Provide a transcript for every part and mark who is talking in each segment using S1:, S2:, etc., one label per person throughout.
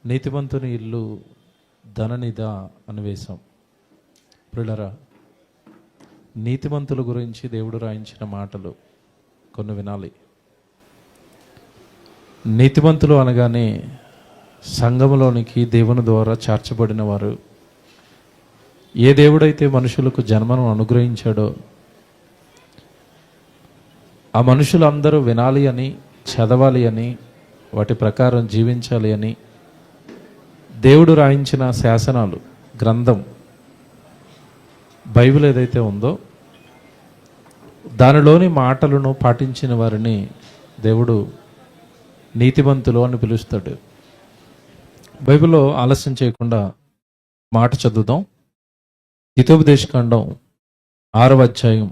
S1: నీతిమంతుని ఇల్లు ధననిధ అని వేశాం. ప్రియులరా, నీతిమంతుల గురించి దేవుడు రాయించిన మాటలు కొన్ని వినాలి. నీతిమంతులు అనగానే సంఘములోనికి దేవుని ద్వారా చేర్చబడిన వారు, ఏ దేవుడైతే మనుషులకు జన్మను అనుగ్రహించాడో ఆ మనుషులందరూ వినాలి అని, చదవాలి అని, వాటి ప్రకారం జీవించాలి అని దేవుడు రాయించిన శాసనాలు, గ్రంథం బైబిల్ ఏదైతే ఉందో దానిలోని మాటలను పాటించిన వారిని దేవుడు నీతిమంతులు అని పిలుస్తాడు. బైబిల్లో ఆలస్యం చేయకుండా మాట చదువుదాం. హితోపదేశకాండం 6వ అధ్యాయం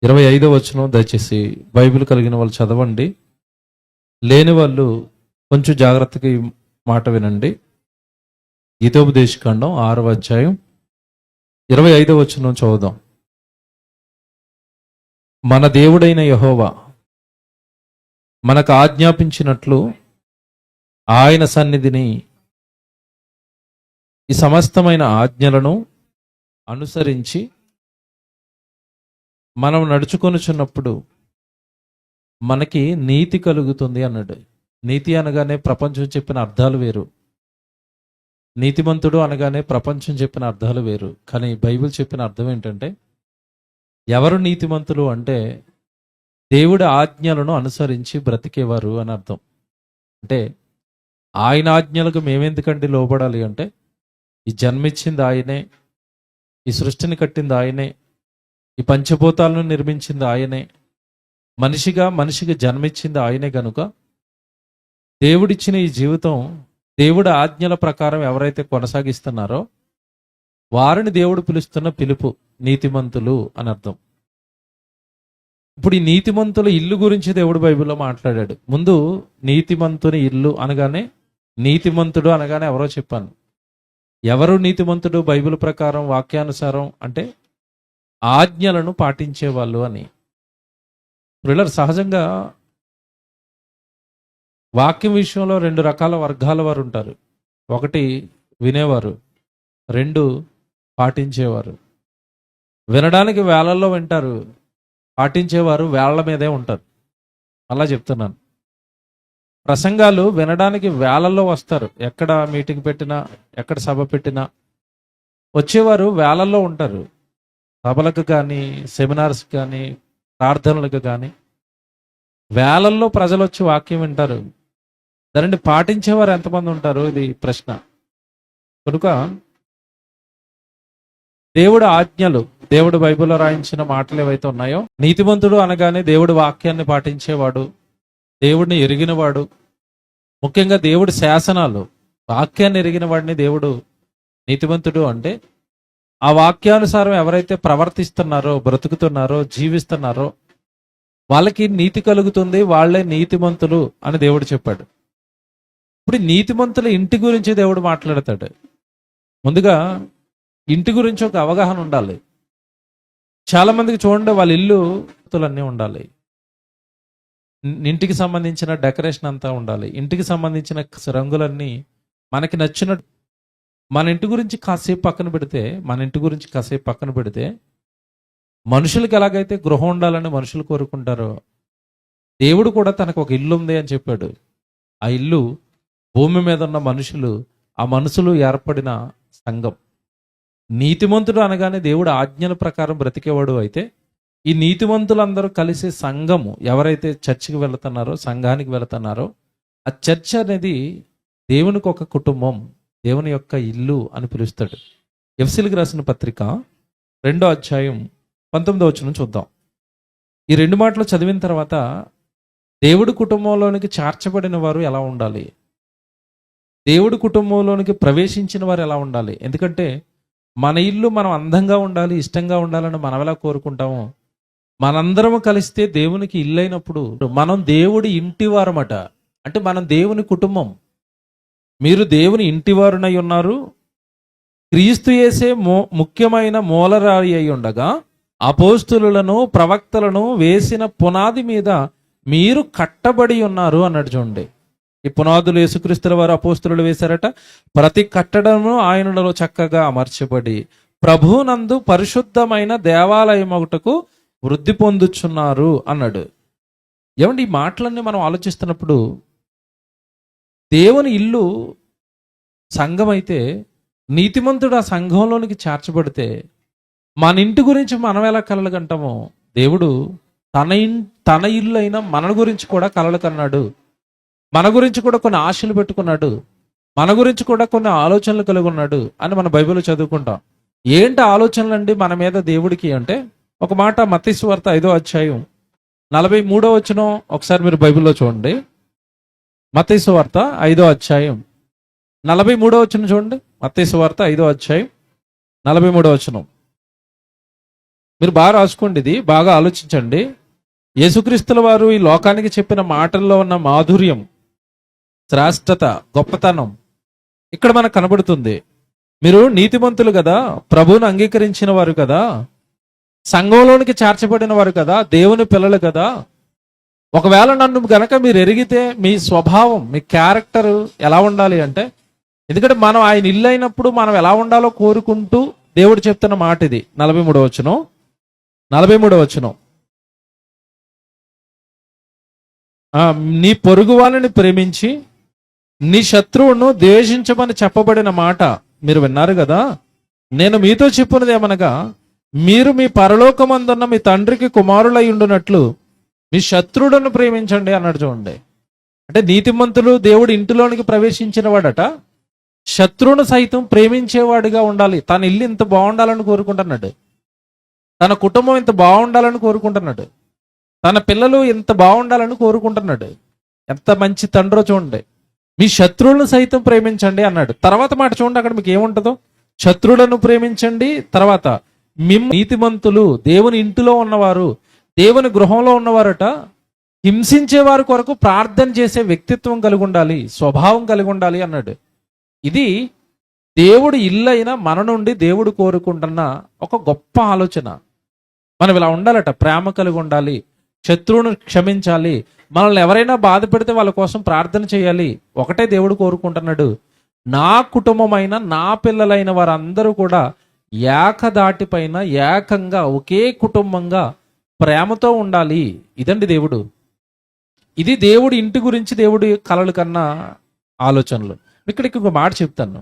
S1: 25వ వచనం. దయచేసి బైబిల్ కలిగిన వాళ్ళు చదవండి, లేని వాళ్ళు కొంచెం జాగ్రత్తగా ఈ మాట వినండి. హితోపదేశకాండం 6వ అధ్యాయం 25వ వచనం చదువుదాం. మన దేవుడైన యెహోవా మనకు ఆజ్ఞాపించినట్లు ఆయన సన్నిధిని ఈ సమస్తమైన ఆజ్ఞలను అనుసరించి మనం నడుచుకొనుచున్నప్పుడు మనకి నీతి కలుగుతుంది అన్నాడు. నీతి అనగానే ప్రపంచం చెప్పిన అర్థాలు వేరు, నీతిమంతుడు అనగానే ప్రపంచం చెప్పిన అర్థాలు వేరు. కానీ బైబిల్ చెప్పిన అర్థం ఏంటంటే, ఎవరు నీతిమంతులు అంటే దేవుడి ఆజ్ఞలను అనుసరించి బ్రతికేవారు అని అర్థం. అంటే ఆయన ఆజ్ఞలకు మేమెందుకంటే లోబడాలి అంటే, ఈ జన్మిచ్చింది ఆయనే, ఈ సృష్టిని కట్టింది ఆయనే, ఈ పంచభూతాలను నిర్మించింది ఆయనే, మనిషిగా జన్మించింది ఆయనే. కనుక దేవుడిచ్చిన ఈ జీవితం దేవుడి ఆజ్ఞల ప్రకారం ఎవరైతే కొనసాగిస్తున్నారో వారిని దేవుడు పిలుస్తున్న పిలుపు నీతిమంతులు అని అర్థం. ఇప్పుడు ఈ నీతిమంతుల ఇల్లు గురించి దేవుడు బైబిల్లో మాట్లాడాడు. ముందు నీతిమంతుని ఇల్లు అనగానే, నీతిమంతుడు అనగానే ఎవరో చెప్పాను. ఎవరు నీతిమంతుడు బైబిల్ ప్రకారం, వాక్యానుసారం అంటే ఆజ్ఞలను పాటించేవాళ్ళు అని. ప్రియులారా, సహజంగా వాక్యం విషయంలో 2 రకాల వర్గాల వారు ఉంటారు. ఒకటి వినేవారు, 2 పాటించేవారు. వినడానికి వేళల్లో వింటారు, పాటించేవారు వేళ్ల మీదే ఉంటారు. అలా చెప్తున్నాను. ప్రసంగాలు వినడానికి వేళల్లో వస్తారు. ఎక్కడ మీటింగ్ పెట్టినా, ఎక్కడ సభ పెట్టినా వచ్చేవారు వేళల్లో ఉంటారు. సభలకు కానీ, సెమినార్స్ కానీ, ప్రార్థనలకు కానీ వేళల్లో ప్రజలు వచ్చి వాక్యం వింటారు. దానిని పాటించేవారు ఎంతమంది ఉంటారు? ఇది ప్రశ్న. కనుక దేవుడు ఆజ్ఞలు, దేవుడు బైబిల్లో రాయించిన మాటలు ఏవైతే ఉన్నాయో, నీతిమంతుడు అనగానే దేవుడి వాక్యాన్ని పాటించేవాడు, దేవుడిని ఎరిగినవాడు, ముఖ్యంగా దేవుడి శాసనాలు, వాక్యాన్ని ఎరిగిన వాడిని దేవుడు నీతిమంతుడు అంటే. ఆ వాక్యానుసారం ఎవరైతే ప్రవర్తిస్తున్నారో, బ్రతుకుతున్నారో, జీవిస్తున్నారో వాళ్ళకి నీతి కలుగుతుంది, వాళ్లే నీతిమంతులు అని దేవుడు చెప్పాడు. ఇప్పుడు నీతిమంతుల ఇంటి గురించి దేవుడు మాట్లాడతాడు. ముందుగా ఇంటి గురించి ఒక అవగాహన ఉండాలి. చాలా మందికి చూడండి, వాళ్ళ ఇల్లు అన్నీ ఉండాలి, ఇంటికి సంబంధించిన డెకరేషన్ అంతా ఉండాలి, ఇంటికి సంబంధించిన రంగులన్నీ మనకి నచ్చినట్టు. మన ఇంటి గురించి కాసేపు పక్కన పెడితే మనుషులకు ఎలాగైతే గృహం ఉండాలని మనుషులు కోరుకుంటారో, దేవుడు కూడా తనకు ఒక ఇల్లు ఉంది అని చెప్పాడు. ఆ ఇల్లు భూమి మీద ఉన్న మనుషులు, ఆ మనుషులు ఏర్పడిన సంఘం. నీతిమంతుడు అనగానే దేవుడు ఆజ్ఞల ప్రకారం బ్రతికేవాడు అయితే, ఈ నీతిమంతులందరూ కలిసే సంఘము, ఎవరైతే చర్చికి వెళుతున్నారో, సంఘానికి వెళుతున్నారో, ఆ చర్చ్ అనేది దేవునికి ఒక కుటుంబం, దేవుని యొక్క ఇల్లు అని పిలుస్తాడు. ఎఫెసీయులకు రాసిన పత్రిక 2వ అధ్యాయం 19వ వచనం చూద్దాం. ఈ 2 మాటలు చదివిన తర్వాత దేవుడి కుటుంబంలోనికి చేర్చబడిన వారు ఎలా ఉండాలి, దేవుడి కుటుంబంలోనికి ప్రవేశించిన వారు ఎలా ఉండాలి. ఎందుకంటే మన ఇల్లు మనం అందంగా ఉండాలి, ఇష్టంగా ఉండాలని మనం ఎలా కోరుకుంటామో, మనందరము కలిస్తే దేవునికి ఇల్లు అయినప్పుడు మనం దేవుడి ఇంటి వారమట. అంటే మనం దేవుని కుటుంబం. మీరు దేవుని ఇంటివారునై ఉన్నారు, క్రీస్తు యేసే ముఖ్యమైన మూలరాయి అయి ఉండగా అపోస్తులులను, ప్రవక్తలను వేసిన పునాది మీద మీరు కట్టబడి ఉన్నారు అన్నాడు. చూడండి, ఈ పునాదులు యేసుక్రీస్తుల వారు అపోస్తులు వేశారట. ప్రతి కట్టడము ఆయనలో చక్కగా అమర్చబడి ప్రభువునందు పరిశుద్ధమైన దేవాలయం ఒకటకు వృద్ధి పొందుచున్నారు అన్నాడు. ఏమండి, ఈ మాటలన్నీ మనం ఆలోచిస్తున్నప్పుడు దేవుని ఇల్లు సంఘం అయితే, నీతిమంతుడు ఆ సంఘంలోనికి చేర్చబడితే మన ఇంటి గురించి మనం ఎలా కలలు కంటామో, దేవుడు తన ఇల్లు అయినా మన గురించి కూడా కలలు కన్నాడు. మన గురించి కూడా కొన్ని ఆశలు పెట్టుకున్నాడు, మన గురించి కూడా కొన్ని ఆలోచనలు కలిగి ఉన్నాడు అని మన బైబిల్లో చదువుకుంటాం. ఏంటి ఆలోచనలు అండి మన మీద దేవుడికి అంటే, ఒక మాట మత్తయి సువార్త 5వ అధ్యాయం 43వ వచనం ఒకసారి మీరు బైబిల్లో చూడండి. మత్తయి సువార్త 5వ అధ్యాయం 43వ వచనం చూడండి. మత్తయి సువార్త 5వ అధ్యాయం 43వ వచనం. మీరు బాగా రాసుకోండి, ఇది బాగా ఆలోచించండి. యేసుక్రీస్తుల వారు ఈ లోకానికి చెప్పిన మాటల్లో ఉన్న మాధుర్యం, శ్రేష్టత, గొప్పతనం ఇక్కడ మనకు కనబడుతుంది. మీరు నీతిమంతులు కదా, ప్రభువును అంగీకరించిన వారు కదా, సంఘంలోనికి చేర్చబడిన వారు కదా, దేవుని పిల్లలు కదా. ఒకవేళ నన్ను గనక మీరు ఎరిగితే మీ స్వభావం, మీ క్యారెక్టర్ ఎలా ఉండాలి అంటే, ఎందుకంటే మనం ఆయన ఇల్లు అయినప్పుడు మనం ఎలా ఉండాలో కోరుకుంటూ దేవుడు చెప్తున్న మాట ఇది. 43వ వచనం, 43వ వచనం. నీ పొరుగు వాళ్ళని ప్రేమించి నీ శత్రువును ద్వేషించమని చెప్పబడిన మాట మీరు విన్నారు కదా. నేను మీతో చెప్పున్నది ఏమనగా, మీరు మీ పరలోకమందున్న మీ తండ్రికి కుమారులై ఉండునట్లు మీ శత్రువులను ప్రేమించండి అన్నాడు. చూడండి, అంటే నీతిమంతులు దేవుడు ఇంటిలోనికి ప్రవేశించిన వాడట శత్రువును సైతం ప్రేమించేవాడిగా ఉండాలి. తన ఇల్లు ఇంత బాగుండాలని కోరుకుంటున్నాడు, తన కుటుంబం ఇంత బాగుండాలని కోరుకుంటున్నాడు, తన పిల్లలు ఇంత బాగుండాలని కోరుకుంటున్నాడు. ఎంత మంచి తండ్రో చూడండి. మీ శత్రువులను సైతం ప్రేమించండి అన్నాడు. తర్వాత మాట చూడండి, అక్కడ మీకు ఏముంటుందో. శత్రువులను ప్రేమించండి, తర్వాత నీతిమంతులు దేవుని ఇంటిలో ఉన్నవారు, దేవుని గృహంలో ఉన్నవారట హింసించే వారి కొరకు ప్రార్థన చేసే వ్యక్తిత్వం కలిగి ఉండాలి, స్వభావం కలిగి ఉండాలి అన్నాడు. ఇది దేవుడు ఇల్లు అయినా మన నుండి దేవుడు కోరుకుంటున్న ఒక గొప్ప ఆలోచన. మనం ఇలా ఉండాలట, ప్రేమ కలిగి ఉండాలి, శత్రువును క్షమించాలి, మనల్ని ఎవరైనా బాధ పెడితే వాళ్ళ కోసం ప్రార్థన చేయాలి. ఒకటే దేవుడు కోరుకుంటున్నాడు, నా కుటుంబమైన నా పిల్లలైన వారందరూ కూడా ఏకదాటిపైన ఏకంగా ఒకే కుటుంబంగా ప్రేమతో ఉండాలి. ఇదండి దేవుడు. ఇది దేవుడు ఇంటి గురించి దేవుడి కలలు కన్నా ఆలోచనలు. ఇక్కడికి ఒక మాట చెప్తాను,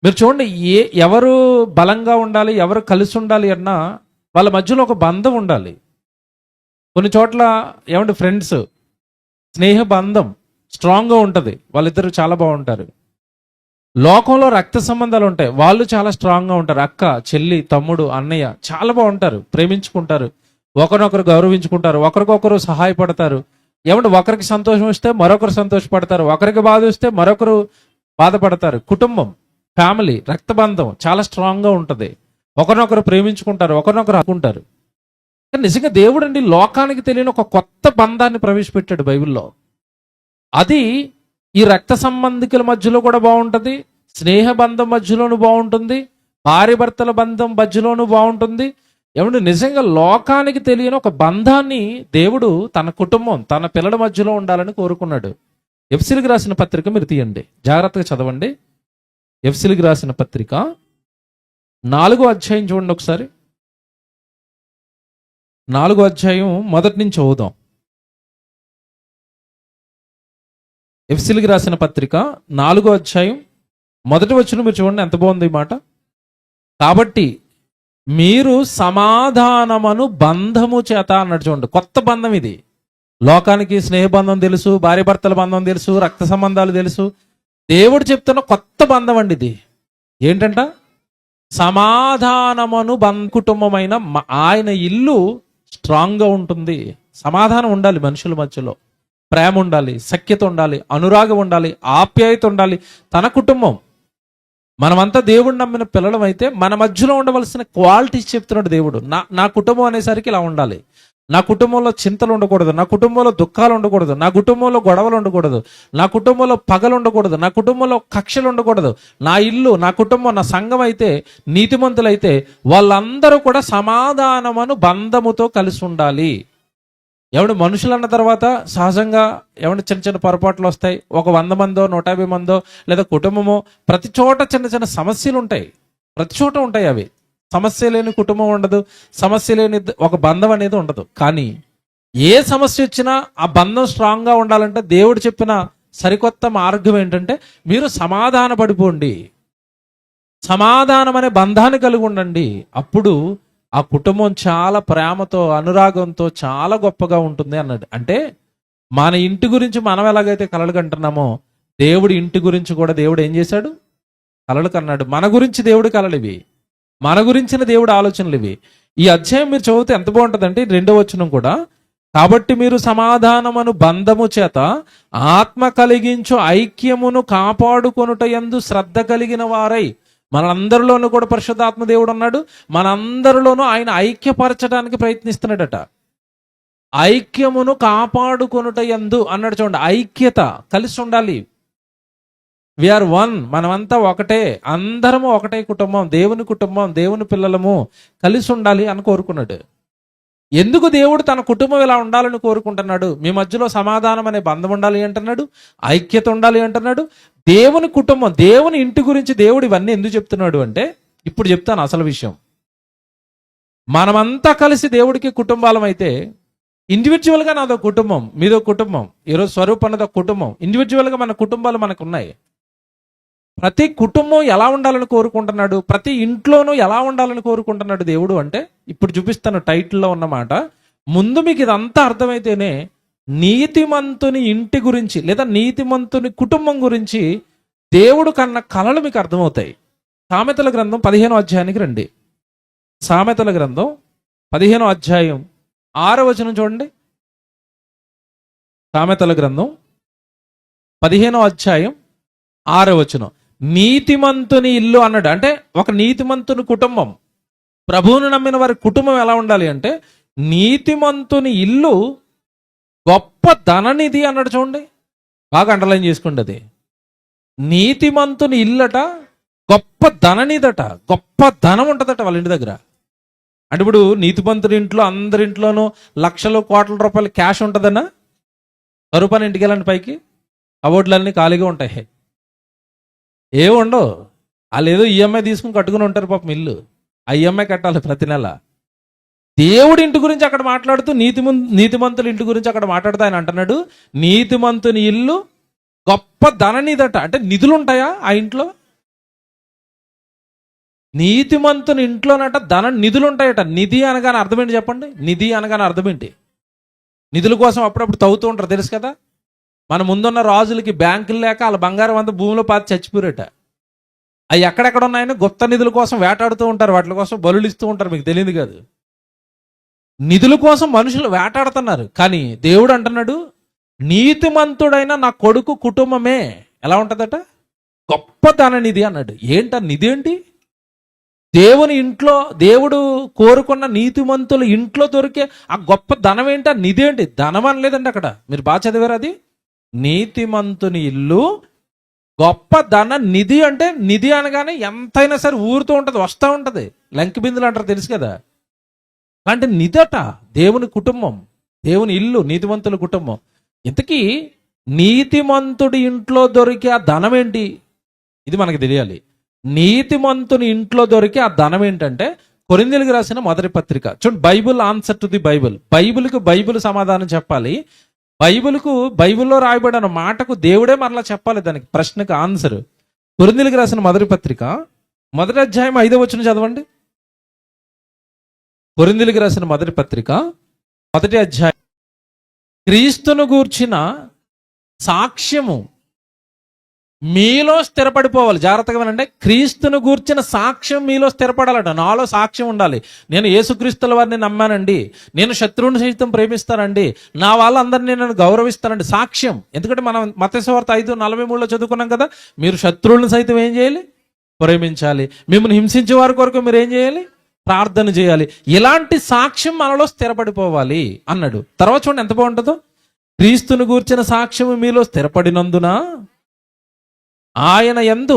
S1: మీరు చూడండి. ఎవరు బలంగా ఉండాలి, ఎవరు కలిసి ఉండాలి అన్నా వాళ్ళ మధ్యలో ఒక బంధం ఉండాలి. కొన్ని చోట్ల ఏమంటే ఫ్రెండ్స్, స్నేహ బంధం స్ట్రాంగ్గా ఉంటుంది, వాళ్ళిద్దరు చాలా బాగుంటారు. లోకంలో రక్త సంబంధాలు ఉంటాయి, వాళ్ళు చాలా స్ట్రాంగ్గా ఉంటారు. అక్క, చెల్లి, తమ్ముడు, అన్నయ్య చాలా బాగుంటారు, ప్రేమించుకుంటారు, ఒకరినొకరు గౌరవించుకుంటారు, ఒకరికొకరు సహాయపడతారు. ఏమంటే ఒకరికి సంతోషం వస్తే మరొకరు సంతోషపడతారు, ఒకరికి బాధ వస్తే మరొకరు బాధపడతారు. కుటుంబం, ఫ్యామిలీ, రక్తబంధం చాలా స్ట్రాంగ్గా ఉంటుంది. ఒకరినొకరు ప్రేమించుకుంటారు, ఒకరినొకరు అనుకుంటారు. నిజంగా దేవుడు అండి లోకానికి తెలియని ఒక కొత్త బంధాన్ని ప్రవేశపెట్టాడు బైబిల్లో. అది ఈ రక్త సంబంధికుల మధ్యలో కూడా బాగుంటుంది, స్నేహ బంధం మధ్యలోనూ బాగుంటుంది, భార్య భర్తల బంధం మధ్యలోనూ బాగుంటుంది. ఏమంటే నిజంగా లోకానికి తెలియని ఒక బంధాన్ని దేవుడు తన కుటుంబం, తన పిల్లల మధ్యలో ఉండాలని కోరుకున్నాడు. ఎఫ్సీలకు రాసిన పత్రిక మీరు తీయండి, జాగ్రత్తగా చదవండి. ఎఫ్సీలకు రాసిన పత్రిక 4వ అధ్యాయం చూడండి ఒకసారి. 4వ అధ్యాయం మొదటి నుంచి చదువుదాం. ఎఫ్సీలకు రాసిన పత్రిక 4వ అధ్యాయం మొదటి వచనం మీరు చూడండి, ఎంత బాగుంది ఈ మాట. కాబట్టి మీరు సమాధానమును బంధము చేత అన్నాడు. చూడండి, కొత్త బంధం ఇది. లోకానికి స్నేహబంధం తెలుసు, భార్య భర్తల బంధం తెలుసు, రక్త సంబంధాలు తెలుసు. దేవుడు చెప్తున్న కొత్త బంధం అండి ఇది. ఏంటంట? సమాధానమును కుటుంబమైన ఆయన ఇల్లు స్ట్రాంగ్గా ఉంటుంది. సమాధానం ఉండాలి, మనుషుల మధ్యలో ప్రేమ ఉండాలి, సఖ్యత ఉండాలి, అనురాగం ఉండాలి, ఆప్యాయత ఉండాలి. తన కుటుంబం, మనమంతా దేవుడు నమ్మిన పిల్లలం అయితే మన మధ్యలో ఉండవలసిన క్వాలిటీస్ చెప్తున్నాడు దేవుడు. నా కుటుంబం అనేసరికి ఇలా ఉండాలి, నా కుటుంబంలో చింతలు ఉండకూడదు, నా కుటుంబంలో దుఃఖాలు ఉండకూడదు, నా కుటుంబంలో గొడవలు ఉండకూడదు, నా కుటుంబంలో పగలు ఉండకూడదు, నా కుటుంబంలో కక్షలు ఉండకూడదు. నా ఇల్లు, నా కుటుంబం, నా సంఘం అయితే నీతిమంతులైతే వాళ్ళందరూ కూడా సమాధానమును బంధముతో కలిసి ఉండాలి. ఏమంటే మనుషులు అన్న తర్వాత సహజంగా ఏమంటే చిన్న చిన్న పొరపాట్లు వస్తాయి. ఒక 100 మందో 150 మందో లేదా కుటుంబమో ప్రతి చోట చిన్న చిన్న సమస్యలు ఉంటాయి. ప్రతి చోట ఉంటాయి అవి. సమస్య లేని కుటుంబం ఉండదు, సమస్య లేని ఒక బంధం అనేది ఉండదు. కానీ ఏ సమస్య వచ్చినా ఆ బంధం స్ట్రాంగ్గా ఉండాలంటే దేవుడు చెప్పిన సరికొత్త మార్గం ఏంటంటే మీరు సమాధాన పడిపోండి, సమాధానం అనే బంధాన్ని కలిగి ఉండండి. అప్పుడు ఆ కుటుంబం చాలా ప్రేమతో అనురాగంతో చాలా గొప్పగా ఉంటుంది అన్నాడు. అంటే మన ఇంటి గురించి మనం ఎలాగైతే కలలు కంటున్నామో దేవుడి ఇంటి గురించి కూడా దేవుడు ఏం చేశాడు? కలలు కన్నాడు. మన గురించి దేవుడి కలలు ఇవి, మన గురించిన దేవుడి ఆలోచనలు ఇవి. ఈ అధ్యాయం మీరు చదివితే ఎంత బాగుంటుందంటే 2వ వచనం కూడా, కాబట్టి మీరు సమాధానమును బంధము చేత ఆత్మ కలిగించు ఐక్యమును కాపాడుకొనుట యందు శ్రద్ధ కలిగిన వారై. మనందరిలోనూ కూడా పరిశుద్ధాత్మ దేవుడు ఉన్నాడు. మనందరిలోనూ ఆయన ఐక్యపరచడానికి ప్రయత్నిస్తున్నాడట. ఐక్యమును కాపాడుకొనుట యందు అన్నాడు. చూడండి, ఐక్యత, కలిసి ఉండాలి. వీఆర్ వన్, మనమంతా ఒకటే, అందరము ఒకటే కుటుంబం, దేవుని కుటుంబం, దేవుని పిల్లలము, కలిసి ఉండాలి అని కోరుకున్నాడు. ఎందుకు దేవుడు తన కుటుంబం ఇలా ఉండాలని కోరుకుంటున్నాడు? మీ మధ్యలో సమాధానం అనే బంధం ఉండాలి అంటున్నాడు, ఐక్యత ఉండాలి అంటున్నాడు. దేవుని కుటుంబం, దేవుని ఇంటి గురించి దేవుడు ఇవన్నీ ఎందుకు చెప్తున్నాడు అంటే, ఇప్పుడు చెప్తాను అసలు విషయం. మనమంతా కలిసి దేవుడికి కుటుంబాలం అయితే, ఇండివిజువల్గా నాదో కుటుంబం, మీదో కుటుంబం, ఈరోజు స్వరూప్ అన్నదో కుటుంబం, ఇండివిజువల్గా మన కుటుంబాలు మనకు ఉన్నాయి. ప్రతి కుటుంబం ఎలా ఉండాలని కోరుకుంటున్నాడు? ప్రతి ఇంట్లోనూ ఎలా ఉండాలని కోరుకుంటున్నాడు దేవుడు అంటే, ఇప్పుడు చూపిస్తాను టైటిల్లో ఉన్నమాట. ముందు మీకు ఇదంతా అర్థమైతేనే నీతిమంతుని ఇంటి గురించి లేదా నీతిమంతుని కుటుంబం గురించి దేవుడు కన్న కలలు మీకు అర్థమవుతాయి. సామెతల గ్రంథం 15వ అధ్యాయానికి రండి. సామెతల గ్రంథం 15వ అధ్యాయం 6వ వచనం చూడండి. సామెతల గ్రంథం 15వ అధ్యాయం 6వ వచనం. నీతిమంతుని ఇల్లు అన్నాడు. అంటే ఒక నీతిమంతుని కుటుంబం, ప్రభువును నమ్మిన వారి కుటుంబం ఎలా ఉండాలి అంటే, నీతిమంతుని ఇల్లు గొప్ప ధననిధి అన్నాడు. చూడండి, బాగా అండర్లైన్ చేసుకోండి. అది నీతిమంతుని ఇల్లట గొప్ప ధననిధట, గొప్ప ధనం ఉంటుందట వాళ్ళ ఇంటి దగ్గర. అంటే ఇప్పుడు నీతిమంతుని ఇంట్లో అందరింట్లోనూ లక్షలు కోట్ల రూపాయలు క్యాష్ ఉంటుందన్నా? రూపాయలు ఇంటికి వెళ్ళండి, పైకి కబోర్డులన్నీ ఖాళీగా ఉంటాయి, ఏముండవు. వాళ్ళు ఏదో ఈఎంఐ తీసుకుని కట్టుకుని ఉంటారు పాపం ఇల్లు. ఆ ఈఎంఐ కట్టాలి ప్రతి నెల. దేవుడి ఇంటి గురించి అక్కడ మాట్లాడుతూ నీతిమంతుల ఇంటి గురించి అక్కడ మాట్లాడుతూ ఆయన అంటున్నాడు, నీతిమంతుని ఇల్లు గొప్ప ధననిధట. అంటే నిధులు ఉంటాయా ఆ ఇంట్లో? నీతిమంతుని ఇంట్లోనట నిధులు ఉంటాయట. నిధి అనగానే అర్థం ఏంటి చెప్పండి? నిధి అనగానే అర్థం ఏంటి? నిధుల కోసం అప్పుడప్పుడు తవ్వుతూ ఉంటారు, తెలుసు కదా. మన ముందున్న రాజులకి బ్యాంకులు లేక వాళ్ళ బంగారం అంతా భూమిలో పాతి చచ్చిపోరేట. అవి ఎక్కడెక్కడ ఉన్నాయని గుప్త నిధుల కోసం వేటాడుతూ ఉంటారు, వాటి కోసం బలులు ఇస్తూ ఉంటారు, మీకు తెలియదు కాదు. నిధుల కోసం మనుషులు వేటాడుతున్నారు. కానీ దేవుడు అంటున్నాడు, నీతిమంతుడైన నా కొడుకు కుటుంబమే ఎలా ఉంటుందట? గొప్ప ధననిధి అన్నాడు. ఏంట నిధి ఏంటి? దేవుని ఇంట్లో దేవుడు కోరుకున్న నీతిమంతుల ఇంట్లో దొరికే ఆ గొప్ప ధనం ఏంటి? ఆ నిధి ఏంటి? ధనం అనలేదండి అక్కడ, మీరు బాగా చదివారు. అది నీతిమంతుని ఇల్లు గొప్ప ధన నిధి. అంటే నిధి అనగానే ఎంతైనా సరే ఊరుతూ ఉంటుంది, వస్తూ ఉంటుంది. లంకి బిందులు అంటారు, తెలుసు కదా. అంటే నిధట దేవుని కుటుంబం, దేవుని ఇల్లు, నీతిమంతుల కుటుంబం. ఇంతకీ నీతిమంతుడి ఇంట్లో దొరికే ఆ ధనం ఏంటి? ఇది మనకు తెలియాలి. నీతిమంతుని ఇంట్లో దొరికే ఆ ధనం ఏంటంటే, కొరింథీయులకు రాసిన మొదటి పత్రిక చూడండి. Bible answer to the Bible. బైబిల్కి బైబిల్ సమాధానం చెప్పాలి. బైబిల్లో రాయబడిన మాటకు దేవుడే మరలా చెప్పాలి దానికి ప్రశ్నకు ఆన్సర్. కొరింథీయులకు రాసిన మొదటి పత్రిక 1వ అధ్యాయం 5వ వచనం చదవండి. కొరింథీయులకు రాసిన మొదటి పత్రిక 1వ అధ్యాయం. క్రీస్తును గూర్చిన సాక్ష్యము మీలో స్థిరపడిపోవాలి. జాగ్రత్తగా వినండి. క్రీస్తును గూర్చిన సాక్ష్యం మీలో స్థిరపడాలట. నాలో సాక్ష్యం ఉండాలి. నేను యేసుక్రీస్తుల వారిని నమ్మానండి, నేను శత్రువుని సైతం ప్రేమిస్తానండి, నా వాళ్ళందరినీ నేను గౌరవిస్తానండి. సాక్ష్యం. ఎందుకంటే మనం మత్తయి సువార్త 5:43 చదువుకున్నాం కదా, మీరు శత్రువులను సైతం ఏం చేయాలి? ప్రేమించాలి. మిమ్మల్ని హింసించే వారి కొరకు మీరు ఏం చేయాలి? ప్రార్థన చేయాలి. ఇలాంటి సాక్ష్యం మనలో స్థిరపడిపోవాలి అన్నాడు. తర్వాత చూడండి ఎంత బాగుంటుందో. క్రీస్తును గూర్చిన సాక్ష్యం మీలో స్థిరపడినందున ఆయన యందు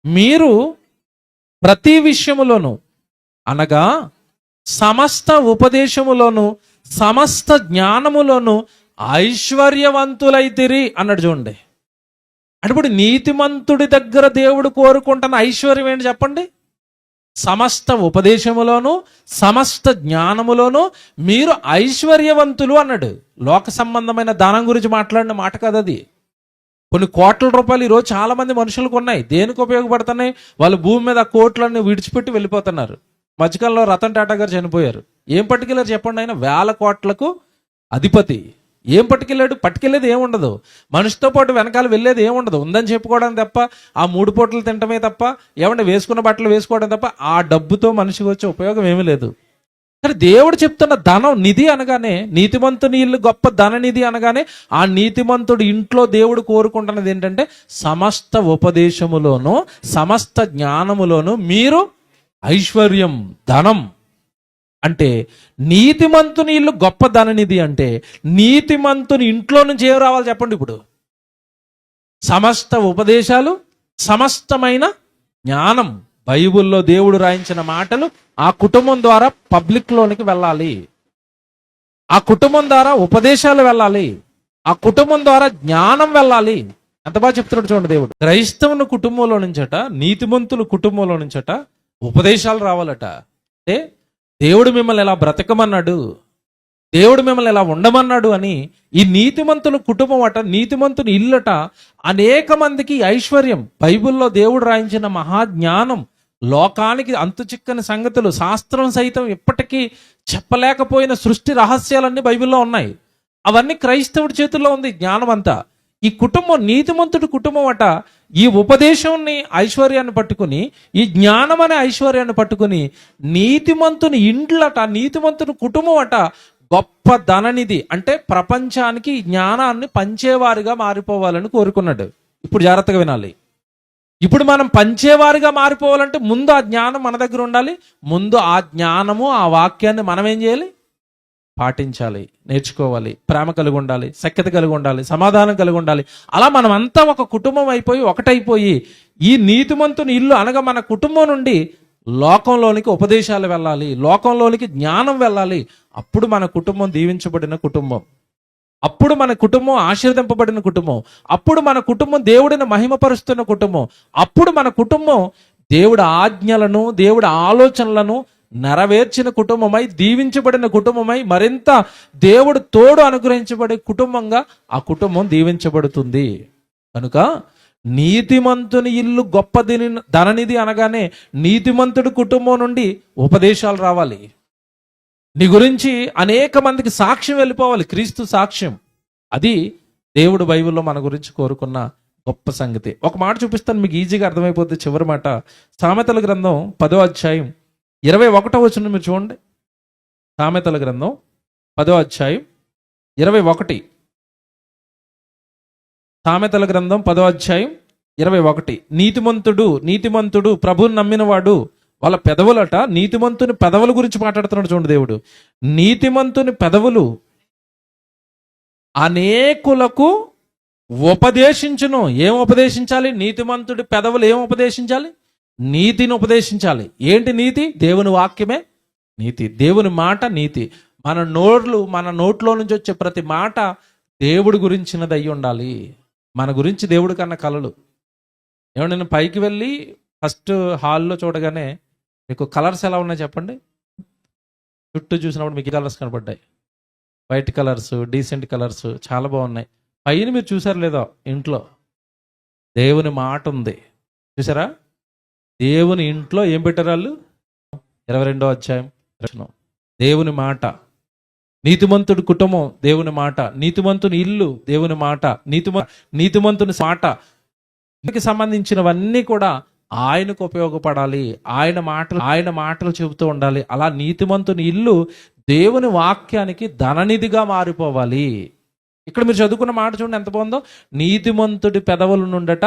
S1: మీరు ప్రతి విషయములోను అనగా సమస్త ఉపదేశములోను సమస్త జ్ఞానములోను ఐశ్వర్యవంతులైతిరి అన్నాడు చూడండి. అంటే ఇప్పుడు నీతిమంతుడి దగ్గర దేవుడు కోరుకుంటున్న ఐశ్వర్యం ఏంటి చెప్పండి? సమస్త ఉపదేశములోను సమస్త జ్ఞానములోను మీరు ఐశ్వర్యవంతులు అన్నాడు. లోక సంబంధమైన దానం గురించి మాట్లాడిన మాట కదా అది. కొన్ని కోట్ల రూపాయలు ఈరోజు చాలా మంది మనుషులకు ఉన్నాయి. దేనికి ఉపయోగపడుతున్నాయి? వాళ్ళు భూమి మీద ఆ కోట్లన్నీ విడిచిపెట్టి వెళ్ళిపోతున్నారు. మధ్యకాలంలో రతన్ టాటా గారు చనిపోయారు. ఏం పట్టుకెళ్ళారు చెప్పండి? ఆయన 1000 కోట్లకు అధిపతి. ఏం పట్టుకెళ్ళాడు? పట్టుకెళ్ళేది ఏముండదు. మనిషితో పాటు వెనకాల వెళ్ళేది ఏముండదు. ఉందని చెప్పుకోవడం తప్ప, ఆ 3 పూటలు తినటమే తప్ప, ఏమంటే వేసుకున్న బట్టలు వేసుకోవడం తప్ప, ఆ డబ్బుతో మనిషికి వచ్చే ఉపయోగం ఏమీ లేదు. కానీ దేవుడు చెప్తున్న ధనం నిధి అనగానే, నీతిమంతుని ఇల్లు గొప్ప ధన నిధి అనగానే, ఆ నీతిమంతుడు ఇంట్లో దేవుడు కోరుకుంటున్నది ఏంటంటే సమస్త ఉపదేశములోను సమస్త జ్ఞానములోను మీరు ఐశ్వర్యం, ధనం. అంటే నీతిమంతుని ఇల్లు గొప్ప ధననిధి అంటే నీతిమంతుని ఇంట్లో నుంచి ఏం రావాలి చెప్పండి? ఇప్పుడు సమస్త ఉపదేశాలు, సమస్తమైన జ్ఞానం, బైబిల్లో దేవుడు రాయించిన మాటలు ఆ కుటుంబం ద్వారా పబ్లిక్లోనికి వెళ్ళాలి. ఆ కుటుంబం ద్వారా ఉపదేశాలు వెళ్ళాలి. ఆ కుటుంబం ద్వారా జ్ఞానం వెళ్ళాలి. ఎంత బాగా చెప్తున్నాడు చూడండి దేవుడు. క్రైస్తవుని కుటుంబంలో నుంచట, నీతిమంతుల కుటుంబంలో నుంచట ఉపదేశాలు రావాలట. అంటే దేవుడు మిమ్మల్ని ఎలా బ్రతకమన్నాడు, దేవుడు మిమ్మల్ని ఎలా ఉండమన్నాడు అని ఈ నీతిమంతుల కుటుంబం అట, నీతిమంతుని ఇల్లట అనేక మందికి ఐశ్వర్యం, బైబిల్లో దేవుడు రాయించిన మహాజ్ఞానం, లోకానికి అంతు చిక్కని సంగతులు, శాస్త్రం సైతం ఇప్పటికీ చెప్పలేకపోయిన సృష్టి రహస్యాలన్నీ బైబిల్లో ఉన్నాయి. అవన్నీ క్రైస్తవుడి చేతుల్లో ఉంది జ్ఞానం అంతా. ఈ కుటుంబం నీతిమంతుడి కుటుంబం అట ఈ ఉపదేశాన్ని ఐశ్వర్యాన్ని పట్టుకుని, ఈ జ్ఞానం అనే ఐశ్వర్యాన్ని పట్టుకుని నీతిమంతుని ఇండ్లట, నీతిమంతుని కుటుంబం అట గొప్ప ధననిధి. అంటే ప్రపంచానికి ఈ జ్ఞానాన్ని పంచేవారిగా మారిపోవాలని కోరుకున్నాడు. ఇప్పుడు జాగ్రత్తగా వినాలి. ఇప్పుడు మనం పంచేవారిగా మారిపోవాలంటే ముందు ఆ జ్ఞానం మన దగ్గర ఉండాలి. ముందు ఆ జ్ఞానము, ఆ వాక్యాన్ని మనం ఏం చేయాలి? పాటించాలి, నేర్చుకోవాలి, ప్రేమ కలిగి ఉండాలి, సఖ్యత కలిగి ఉండాలి, సమాధానం కలిగి ఉండాలి. అలా మనం అంతా ఒక కుటుంబం అయిపోయి, ఒకటైపోయి ఈ నీతిమంతుని ఇల్లు అనగా మన కుటుంబం నుండి లోకంలోనికి ఉపదేశాలు వెళ్ళాలి, లోకంలోనికి జ్ఞానం వెళ్ళాలి. అప్పుడు మన కుటుంబం దీవించబడిన కుటుంబం, అప్పుడు మన కుటుంబం ఆశీర్వదింపబడిన కుటుంబం, అప్పుడు మన కుటుంబం దేవుడిని మహిమపరుస్తున్న కుటుంబం, అప్పుడు మన కుటుంబం దేవుడి ఆజ్ఞలను, దేవుడి ఆలోచనలను నెరవేర్చిన కుటుంబమై, దీవించబడిన కుటుంబమై, మరింత దేవుడు తోడు అనుగ్రహించబడే కుటుంబంగా ఆ కుటుంబం దీవించబడుతుంది. కనుక నీతిమంతుని ఇల్లు గొప్ప ధననిధి అనగానే నీతిమంతుడి కుటుంబం నుండి ఉపదేశాలు రావాలి. నీ గురించి అనేక మందికి సాక్ష్యం వెళ్ళిపోవాలి, క్రీస్తు సాక్ష్యం. అది దేవుడు బైబిల్లో మన గురించి కోరుకున్న గొప్ప సంగతి. ఒక మాట చూపిస్తాను, మీకు ఈజీగా అర్థమైపోతుంది. చివరి మాట సామెతల గ్రంథం 10వ అధ్యాయం 21వ వచనం మీరు చూడండి. సామెతల గ్రంథం 10వ అధ్యాయం 21. సామెతల గ్రంథం 10వ అధ్యాయం 21. నీతిమంతుడు ప్రభువుని నమ్మినవాడు వాళ్ళ పెదవులట, నీతిమంతుని పెదవుల గురించి మాట్లాడుతున్నాడు చూడండి దేవుడు. నీతిమంతుని పెదవులు అనేకులకు ఉపదేశించును. ఏం ఉపదేశించాలి? నీతిమంతుడి పెదవులు ఏం ఉపదేశించాలి? నీతిని ఉపదేశించాలి. ఏంటి నీతి? దేవుని వాక్యమే నీతి, దేవుని మాట నీతి. మన నోట్లో నుంచి వచ్చే ప్రతి మాట దేవుడి గురించినది అయి ఉండాలి. మన గురించి దేవుడి కన్నా కలలు. ఏమన్నా నేను పైకి వెళ్ళి ఫస్ట్ హాల్లో చూడగానే మీకు కలర్స్ ఎలా ఉన్నాయి చెప్పండి? చుట్టూ చూసినప్పుడు మీకు కలర్స్ కనపడ్డాయి. వైట్ కలర్స్, డీసెంట్ కలర్స్ చాలా బాగున్నాయి. పైన మీరు చూసారు లేదో, ఇంట్లో దేవుని మాట ఉంది చూసారా? దేవుని ఇంట్లో ఏం పెట్టారు వాళ్ళు? 22వ అధ్యాయం దేవుని మాట. నీతిమంతుడి కుటుంబం దేవుని మాట, నీతిమంతుని ఇల్లు దేవుని మాట, నీతిమంతుని మాట సంబంధించినవన్నీ కూడా ఆయనకు ఉపయోగపడాలి. ఆయన మాటలు చెబుతూ ఉండాలి. అలా నీతిమంతుని ఇల్లు దేవుని వాక్యానికి ధననిధిగా మారిపోవాలి. ఇక్కడ మీరు చదువుకున్న మాట చూడండి ఎంత బాగుందో. నీతిమంతుడి పెదవుల నుండట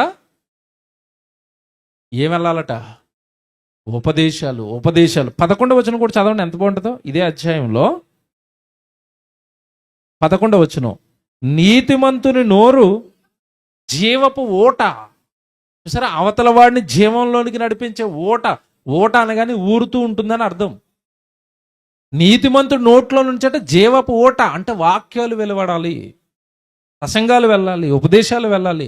S1: ఏం వెళ్ళాలట? ఉపదేశాలు. 11వ వచనం కూడా చదవండి ఎంత బాగుంటుందో. ఇదే అధ్యాయంలో 11వ వచనం, నీతిమంతుని నోరు జీవపు ఓట. చూసారా? అవతల వాడిని జీవంలోనికి నడిపించే ఓట. ఓట అనగానే ఊరుతూ ఉంటుందని అర్థం. నీతిమంతుడు నోట్లో నుంచట జీవపు ఊట, అంటే వాక్యాలు వెలువడాలి, ప్రసంగాలు వెళ్ళాలి, ఉపదేశాలు వెళ్ళాలి.